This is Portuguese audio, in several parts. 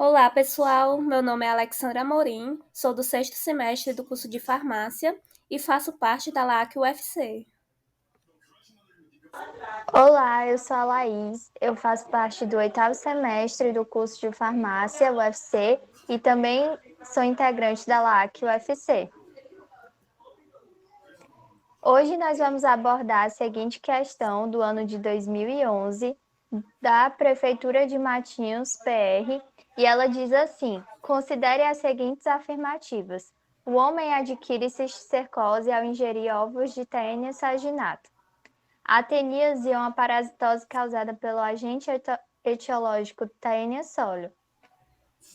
Olá, pessoal. Meu nome é Alexandra Amorim, sou do sexto semestre do curso de farmácia e faço parte da LAC UFC. Olá, eu sou a Laís, eu faço parte do oitavo semestre do curso de farmácia UFC e também sou integrante da LAC UFC. Hoje nós vamos abordar a seguinte questão do ano de 2011 da Prefeitura de Matinhos, PR, e ela diz assim: considere as seguintes afirmativas. O homem adquire cisticercose ao ingerir ovos de Taenia saginato. A teníase é uma parasitose causada pelo agente etiológico Taenia sólio.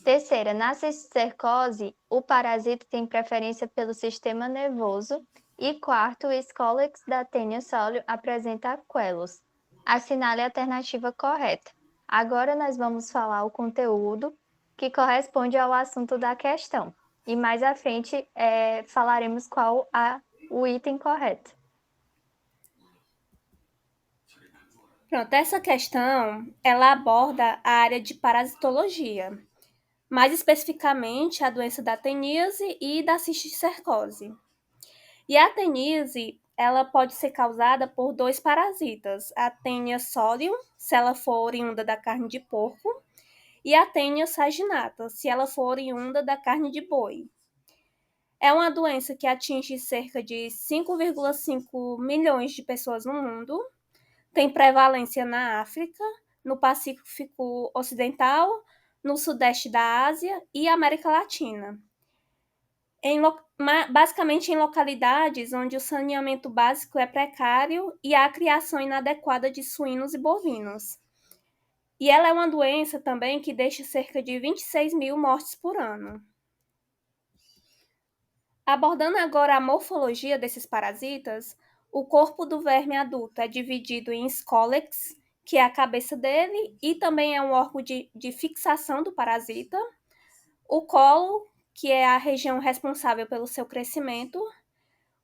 Terceira, na cisticercose, o parasita tem preferência pelo sistema nervoso. E quarto, o Scolex da Taenia sólio apresenta quelos. Assinale a alternativa correta. Agora nós vamos falar o conteúdo que corresponde ao assunto da questão. E mais à frente falaremos qual o item correto. Pronto, essa questão, ela aborda a área de parasitologia, mais especificamente a doença da teníase e da cisticercose. E a teníase, ela pode ser causada por dois parasitas, a Taenia solium, se ela for oriunda da carne de porco, e a Taenia saginata, se ela for oriunda da carne de boi. É uma doença que atinge cerca de 5,5 milhões de pessoas no mundo, tem prevalência na África, no Pacífico Ocidental, no Sudeste da Ásia e América Latina. Basicamente em localidades onde o saneamento básico é precário e há criação inadequada de suínos e bovinos. E ela é uma doença também que deixa cerca de 26 mil mortes por ano. Abordando agora a morfologia desses parasitas, o corpo do verme adulto é dividido em scolex, que é a cabeça dele, e também é um órgão de fixação do parasita, o colo, que é a região responsável pelo seu crescimento,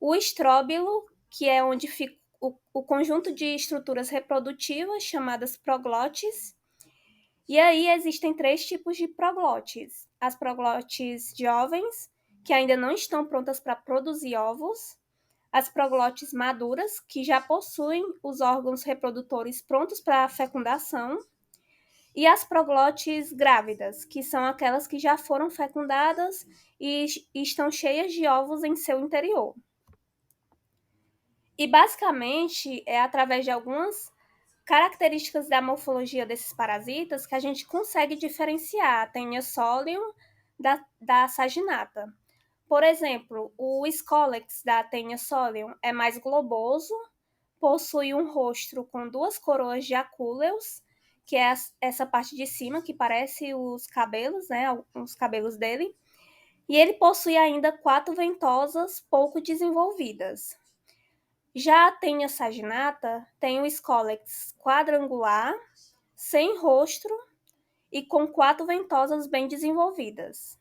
o estróbilo, que é onde fica o conjunto de estruturas reprodutivas chamadas proglotes. E aí existem três tipos de proglotes: as proglotes jovens, que ainda não estão prontas para produzir ovos, as proglotes maduras, que já possuem os órgãos reprodutores prontos para a fecundação, e as proglotes grávidas, que são aquelas que já foram fecundadas e estão cheias de ovos em seu interior. E basicamente é através de algumas características da morfologia desses parasitas que a gente consegue diferenciar a Taenia solium da saginata. Por exemplo, o Scolex da Taenia solium é mais globoso, possui um rosto com duas coroas de acúleos, que é essa parte de cima que parece os cabelos, né, os cabelos dele, e ele possui ainda 4 ventosas pouco desenvolvidas. Já a Taenia saginata tem o Scolex quadrangular, sem rosto e com 4 ventosas bem desenvolvidas.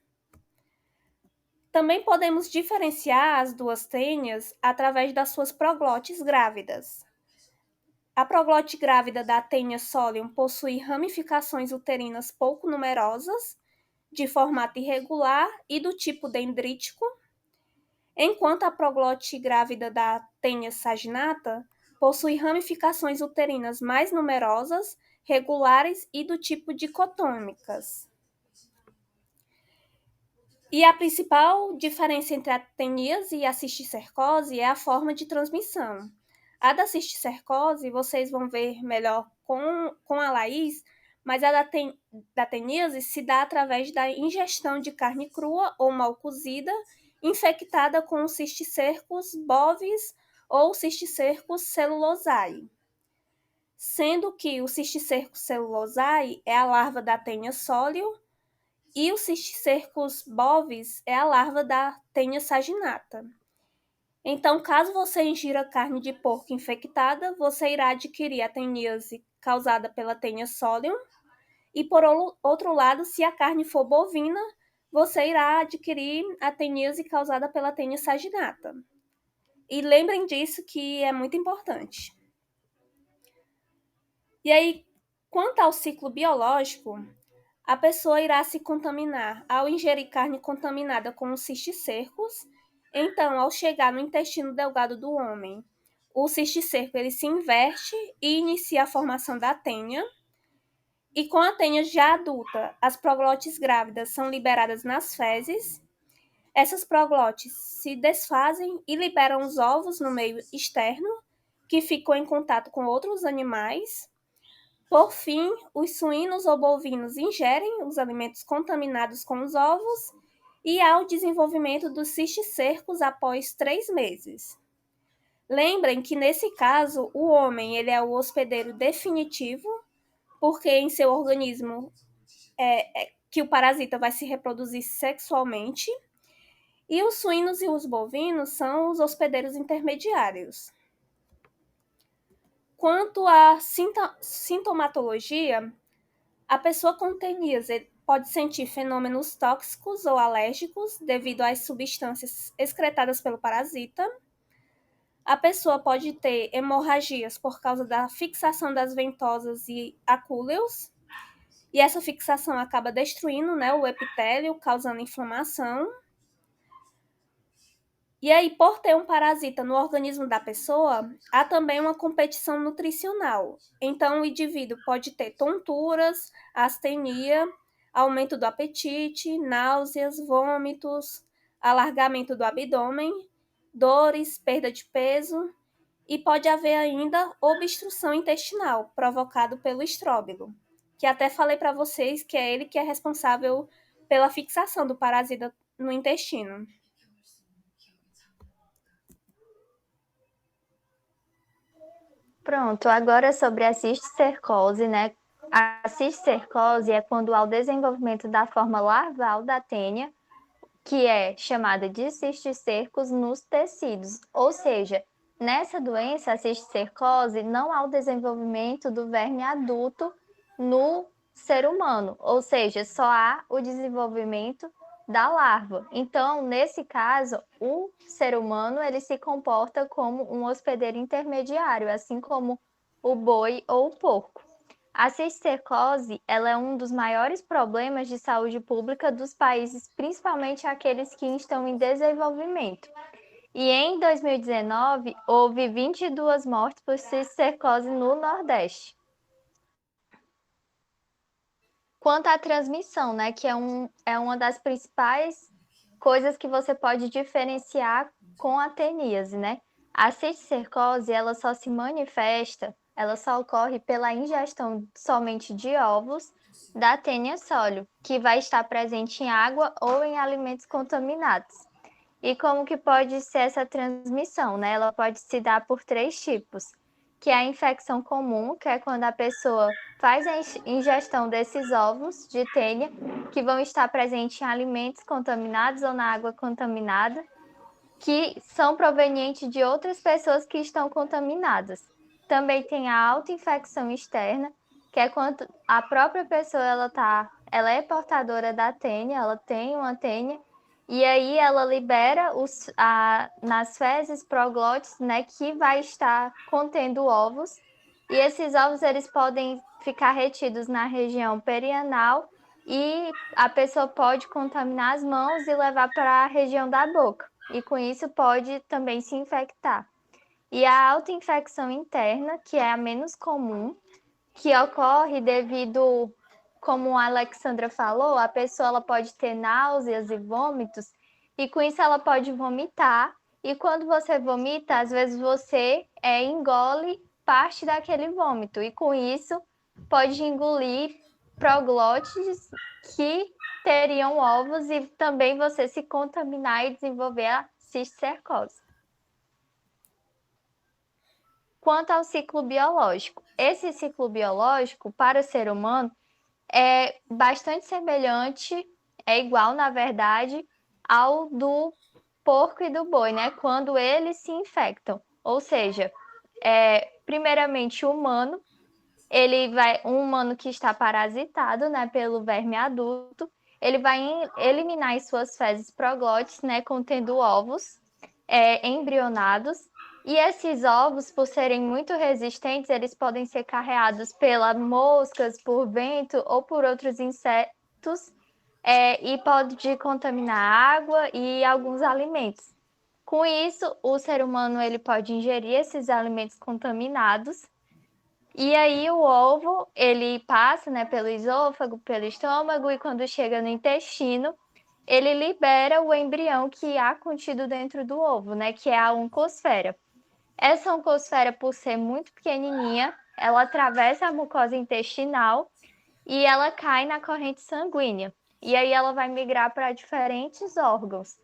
Também podemos diferenciar as duas tênias através das suas proglotes grávidas. A proglote grávida da Taenia solium possui ramificações uterinas pouco numerosas, de formato irregular e do tipo dendrítico, enquanto a proglote grávida da Taenia saginata possui ramificações uterinas mais numerosas, regulares e do tipo dicotômicas. E a principal diferença entre a teníase e a cisticercose é a forma de transmissão. A da cisticercose, vocês vão ver melhor com a Laís, mas a da teníase se dá através da ingestão de carne crua ou mal cozida, infectada com o cisticercus bovis ou cisticercus celulosae. Sendo que o cisticercus celulosae é a larva da Taenia solium, e o Cisticercus bovis é a larva da Taenia saginata. Então, caso você ingira carne de porco infectada, você irá adquirir a teníase causada pela Taenia solium. E, por outro lado, se a carne for bovina, você irá adquirir a teníase causada pela Taenia saginata. E lembrem disso, que é muito importante. E aí, quanto ao ciclo biológico, a pessoa irá se contaminar ao ingerir carne contaminada com os cisticercos. Então, ao chegar no intestino delgado do homem, o cisticerco ele se inverte e inicia a formação da tênia. E com a tênia já adulta, as proglotes grávidas são liberadas nas fezes. Essas proglotes se desfazem e liberam os ovos no meio externo, que ficam em contato com outros animais. Por fim, os suínos ou bovinos ingerem os alimentos contaminados com os ovos e há o desenvolvimento dos cisticercos após 3 meses. Lembrem que, nesse caso, o homem ele é o hospedeiro definitivo, porque em seu organismo que o parasita vai se reproduzir sexualmente, e os suínos e os bovinos são os hospedeiros intermediários. Quanto à sintomatologia, a pessoa com teníase pode sentir fenômenos tóxicos ou alérgicos devido às substâncias excretadas pelo parasita. A pessoa pode ter hemorragias por causa da fixação das ventosas e acúleos, e essa fixação acaba destruindo, né, o epitélio, causando inflamação. E aí, por ter um parasita no organismo da pessoa, há também uma competição nutricional. Então, o indivíduo pode ter tonturas, astenia, aumento do apetite, náuseas, vômitos, alargamento do abdômen, dores, perda de peso, e pode haver ainda obstrução intestinal, provocado pelo estróbilo, que até falei para vocês que é ele que é responsável pela fixação do parasita no intestino. Pronto, agora sobre a cisticercose, né? A cisticercose é quando há o desenvolvimento da forma larval da tênia, que é chamada de cisticercos nos tecidos. Ou seja, nessa doença, a cisticercose, não há o desenvolvimento do verme adulto no ser humano, ou seja, só há o desenvolvimento da larva. Então, nesse caso, o ser humano ele se comporta como um hospedeiro intermediário, assim como o boi ou o porco. A cisticercose ela é um dos maiores problemas de saúde pública dos países, principalmente aqueles que estão em desenvolvimento. E em 2019, houve 22 mortes por cisticercose no Nordeste. Quanto à transmissão, né, que é uma das principais coisas que você pode diferenciar com a teníase, né? A cisticercose, ela só se manifesta, ela só ocorre pela ingestão somente de ovos da Taenia sólio, que vai estar presente em água ou em alimentos contaminados. E como que pode ser essa transmissão, né? Ela pode se dar por 3 tipos, que é a infecção comum, que é quando a pessoa faz a ingestão desses ovos de tênia, que vão estar presentes em alimentos contaminados ou na água contaminada, que são provenientes de outras pessoas que estão contaminadas. Também tem a autoinfecção externa, que é quando a própria pessoa ela é portadora da tênia, ela tem uma tênia, e aí ela libera nas fezes proglotes, né, que vai estar contendo ovos, e esses ovos eles podem ficar retidos na região perianal e a pessoa pode contaminar as mãos e levar para a região da boca, e com isso pode também se infectar. E a autoinfecção interna, que é a menos comum, que ocorre devido, como a Alexandra falou, a pessoa ela pode ter náuseas e vômitos, e com isso ela pode vomitar, e quando você vomita, às vezes você engole parte daquele vômito, e com isso pode engolir proglotes que teriam ovos e também você se contaminar e desenvolver a cisticercose. Quanto ao ciclo biológico, esse ciclo biológico para o ser humano é bastante semelhante, é igual, na verdade, ao do porco e do boi, né? Quando eles se infectam. Ou seja, primeiramente o humano, um humano que está parasitado, né, pelo verme adulto, ele vai eliminar em suas fezes proglotes, né, contendo ovos embrionados. E esses ovos, por serem muito resistentes, eles podem ser carreados pelas moscas, por vento ou por outros e pode contaminar a água e alguns alimentos. Com isso, o ser humano ele pode ingerir esses alimentos contaminados e aí o ovo ele passa, né, pelo esôfago, pelo estômago e quando chega no intestino, ele libera o embrião que há contido dentro do ovo, né, que é a oncosfera. Essa oncosfera, por ser muito pequenininha, ela atravessa a mucosa intestinal e ela cai na corrente sanguínea. E aí ela vai migrar para diferentes órgãos.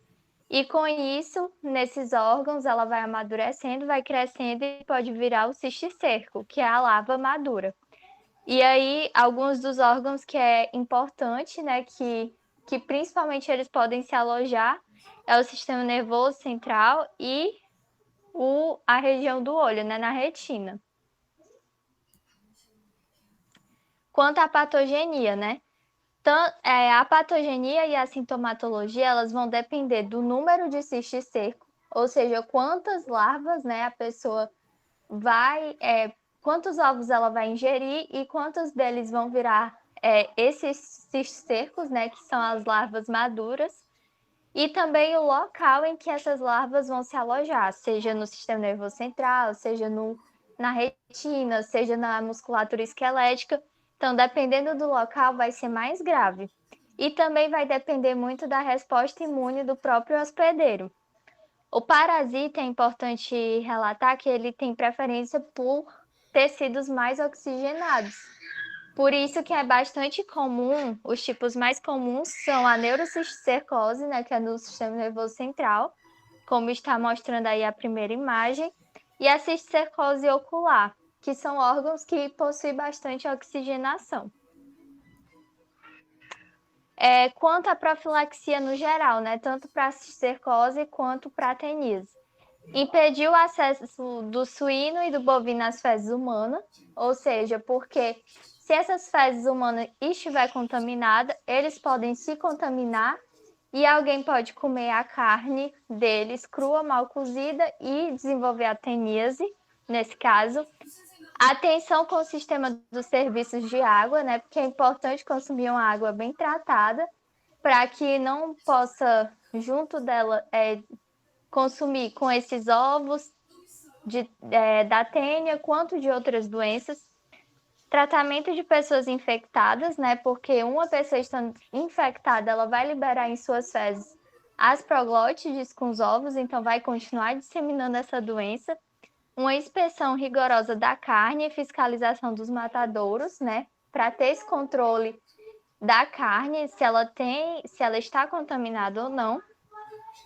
E com isso, nesses órgãos, ela vai amadurecendo, vai crescendo e pode virar o cisticerco, que é a larva madura. E aí, alguns dos órgãos que é importante, né, que principalmente eles podem se alojar, é o sistema nervoso central e a região do olho, né, na retina. Quanto à patogenia, né? A patogenia e a sintomatologia, elas vão depender do número de cisticerco, ou seja, quantas larvas, né, a pessoa vai, quantos ovos ela vai ingerir e quantos deles vão virar esses cisticercos, né, que são as larvas maduras, e também o local em que essas larvas vão se alojar, seja no sistema nervoso central, seja na retina, seja na musculatura esquelética. Então, dependendo do local, vai ser mais grave. E também vai depender muito da resposta imune do próprio hospedeiro. O parasita é importante relatar que ele tem preferência por tecidos mais oxigenados. Por isso que é bastante comum, os tipos mais comuns são a neurocisticercose, né, que é no sistema nervoso central, como está mostrando aí a primeira imagem, e a cisticercose ocular, que são órgãos que possuem bastante oxigenação. Quanto à profilaxia no geral, né, tanto para a cisticercose quanto para a teníase. Impedir o acesso do suíno e do bovino às fezes humanas, ou seja, porque se essas fezes humanas estiver contaminada, eles podem se contaminar e alguém pode comer a carne deles crua, mal cozida e desenvolver a teníase, nesse caso. Atenção com o sistema dos serviços de água, né? Porque é importante consumir uma água bem tratada para que não possa, junto dela, consumir com esses ovos da tênia, quanto de outras doenças. Tratamento de pessoas infectadas, né? Porque uma pessoa estando infectada, ela vai liberar em suas fezes as proglótides com os ovos, então vai continuar disseminando essa doença. Uma inspeção rigorosa da carne e fiscalização dos matadouros, né? Para ter esse controle da carne, se ela está contaminada ou não.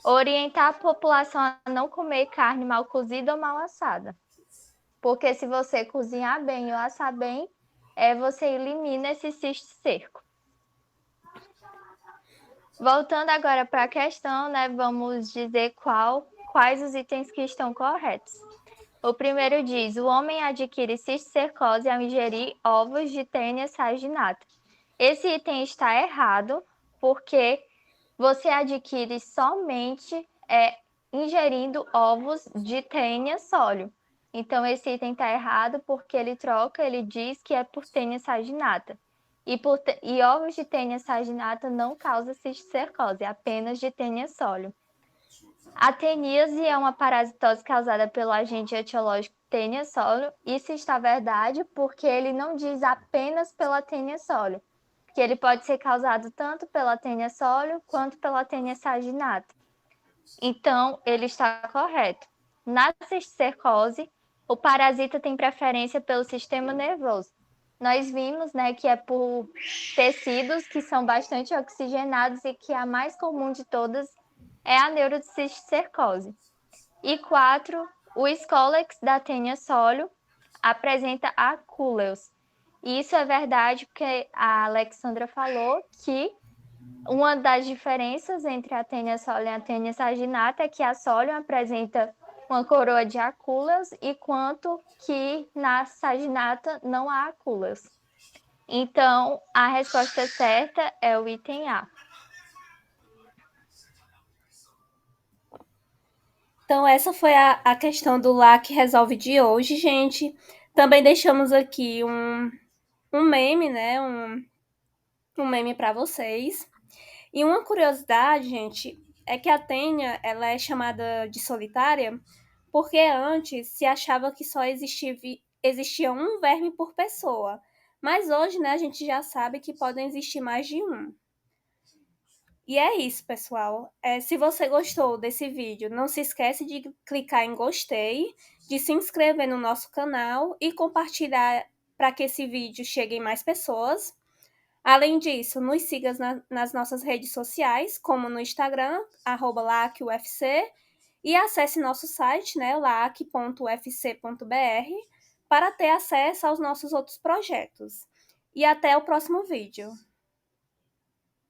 Orientar a população a não comer carne mal cozida ou mal assada. Porque se você cozinhar bem ou assar bem, você elimina esse cisticerco. Voltando agora para a questão, né, vamos dizer quais os itens que estão corretos. O primeiro diz: o homem adquire cisticercose ao ingerir ovos de Taenia saginata. Esse item está errado, porque você adquire somente ingerindo ovos de Taenia sólio. Então, esse item está errado porque ele diz que é por Taenia saginata. E ovos de Taenia saginata não causam cisticercose, é apenas de Taenia sólio. A teníase é uma parasitose causada pelo agente etiológico Taenia sólio. Isso está verdade porque ele não diz apenas pela Taenia sólio, que ele pode ser causado tanto pela Taenia sólio quanto pela Taenia saginata. Então, ele está correto. Na cisticercose, o parasita tem preferência pelo sistema nervoso. Nós vimos, né, que é por tecidos que são bastante oxigenados e que a mais comum de todas é a neurocisticercose. E 4, o Scolex da Taenia sólio apresenta acúleos. E isso é verdade porque a Alexandra falou que uma das diferenças entre a Taenia sólio e a Taenia saginata é que a sólio apresenta uma coroa de acúleos, enquanto que na saginata não há acúleos. Então, a resposta certa é o item A. Então, essa foi a questão do Lá que Resolve de hoje, gente. Também deixamos aqui um meme, né? um meme para vocês. E uma curiosidade, gente, é que a Tênia, ela é chamada de solitária porque antes se achava que só existia um verme por pessoa. Mas hoje, né, a gente já sabe que podem existir mais de um. E é isso, pessoal. Se você gostou desse vídeo, não se esquece de clicar em gostei, de se inscrever no nosso canal e compartilhar para que esse vídeo chegue em mais pessoas. Além disso, nos siga nas nossas redes sociais, como no Instagram, @lacufc, e acesse nosso site, né, lac.ufc.br, para ter acesso aos nossos outros projetos. E até o próximo vídeo.